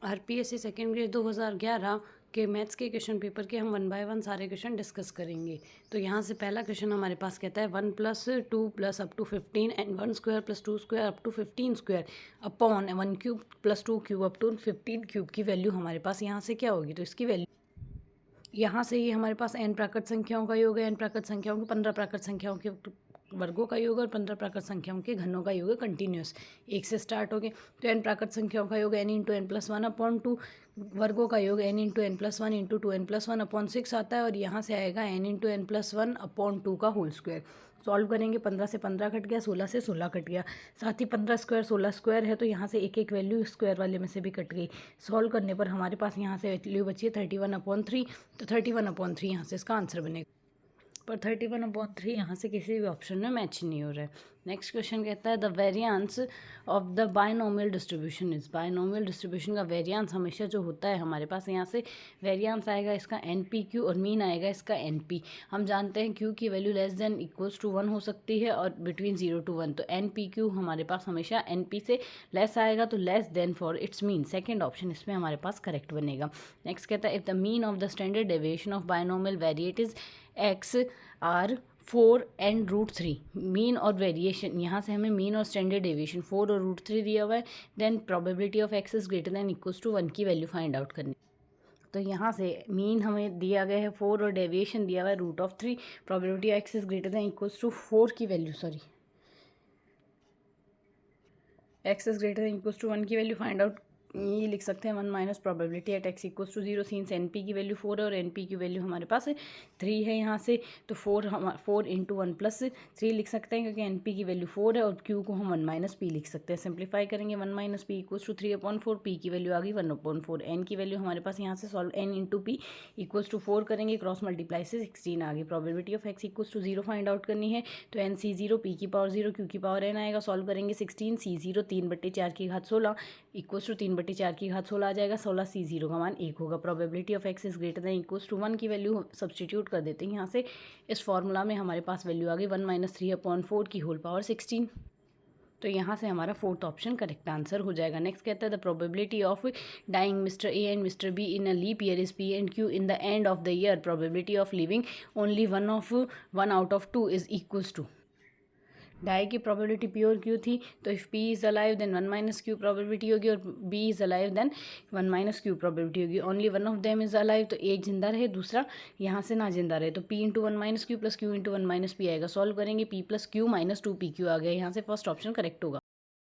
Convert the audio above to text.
RPSC second grade 2011 के maths के question paper के हम 1 बाय 1 सारे क्वेश्चन डिस्कस करेंगे। तो यहाँ से पहला क्वेश्चन हमारे पास कहता है 1+2 up to 15 and 1² + 2² up to 15² upon 1³ + 2³ up to 15³ की वैल्यू हमारे पास यहाँ से क्या होगी। तो इसकी वैल्यू यहाँ से ये हमारे पास n प्राकृत संख्याओं का योग है, n प्राकृत संख्याओं के 15 प्राकृत संख्याओं के वर्गों का योग और 15 प्राकृत संख्याओं के घनों का योग है कंटिन्यूस। एक से स्टार्ट हो गए तो n प्राकृत संख्याओं का योग n into N plus one upon 2, वर्गों का योग n into N plus one into 2n+1 upon 6 आता है और यहाँ से आएगा n into N plus one upon 2 का होल स्क्वायर। सॉल्व करेंगे, 15 से 15 कट गया, 16 से 16 कट गया, साथ ही 15 स्क्वायर 16 स्क्वायर है तो यहाँ से एक एक वैल्यू स्क्वायर वाले में से भी कट गई। सॉल्व करने पर हमारे पास यहाँ से वैल्यू बची है 31/3। तो 31/3 यहाँ से इसका आंसर बनेगा, पर 31/3 यहाँ से किसी भी ऑप्शन में मैच नहीं हो रहा है। नेक्स्ट क्वेश्चन कहता है the variance of the binomial distribution is. Binomial distribution का वेरिएंस हमेशा जो होता है हमारे पास यहाँ से वेरिएंस आएगा इसका NPQ और मीन आएगा इसका NP। हम जानते हैं Q की value less than equals to 1 हो सकती है और बिटवीन 0 to 1। तो NPQ हमारे पास हमेशा NP से लेस आएगा, तो less than for its mean. Second option इसमें हमारे पास करेक्ट बनेगा। नेक्स्ट कहता है if the mean of the standard deviation of binomial variate is x are 4 and √3। Mean और वेरिएशन, यहाँ से हमें मीन और स्टैंडर्ड डेविएशन 4 और √3 दिया हुआ है। Then probability of x is greater than equals to 1 की वैल्यू फाइंड आउट करनी। तो यहाँ से मीन हमें दिया गया है 4 और डेविएशन दिया हुआ है √3। Probability of x is greater than equals to 4 की value, x is greater than equals to 1 की वैल्यू फाइंड आउट ये लिख सकते हैं 1 minus probability at x equals to 0 since NP की वैल्यू 4 है और NP की वैल्यू हमारे पास 3 है। यहाँ से तो 4 इंटू 1 + 3 लिख सकते हैं क्योंकि NP की वैल्यू 4 है और Q को हम 1 माइनस p लिख सकते हैं। सिंप्लीफाई करेंगे 1 minus p equals to 3/4, p की वैल्यू आ गई 1/4। n की वैल्यू हमारे पास यहाँ से solve n into p equals to 4 करेंगे, क्रॉस मल्टीप्लाई से 16 आ गई। Probability of x equals to 0 find out करनी है तो NC0 p की पावर 0 q की पावर n आएगा। सॉल्व करेंगे 16 C0 3/4 की घात 16 इक्वल्स टू 3/4 की घात 16 आ जाएगा। 16 C0 का मान 1 होगा। Probability of x is greater than equals to 1 की वैल्यू सब्सटीट्यूट कर देते हैं यहाँ से। इस फॉर्मूला में हमारे पास वैल्यू आ गई 1 - 3/4 की होल पावर 16। तो यहाँ से हमारा फोर्थ ऑप्शन करेक्ट आंसर हो जाएगा। नेक्स्ट कहता है the probability of dying mister A and mister B in a leap year is P and Q in the end of the year. Probability of living only one out of 2 is equals to. Die की probability P और Q थी तो if P is alive then 1 - Q probability होगी और B is alive then 1 - Q probability होगी। Only one of them is alive, तो एक जिंदा रहे दूसरा यहाँ से ना जिंदा रहे, तो P into 1 - Q plus Q into 1 - P आएगा। सॉल्व करेंगे P + Q - 2PQ आ गया। यहाँ से फर्स्ट ऑप्शन करेक्ट होगा।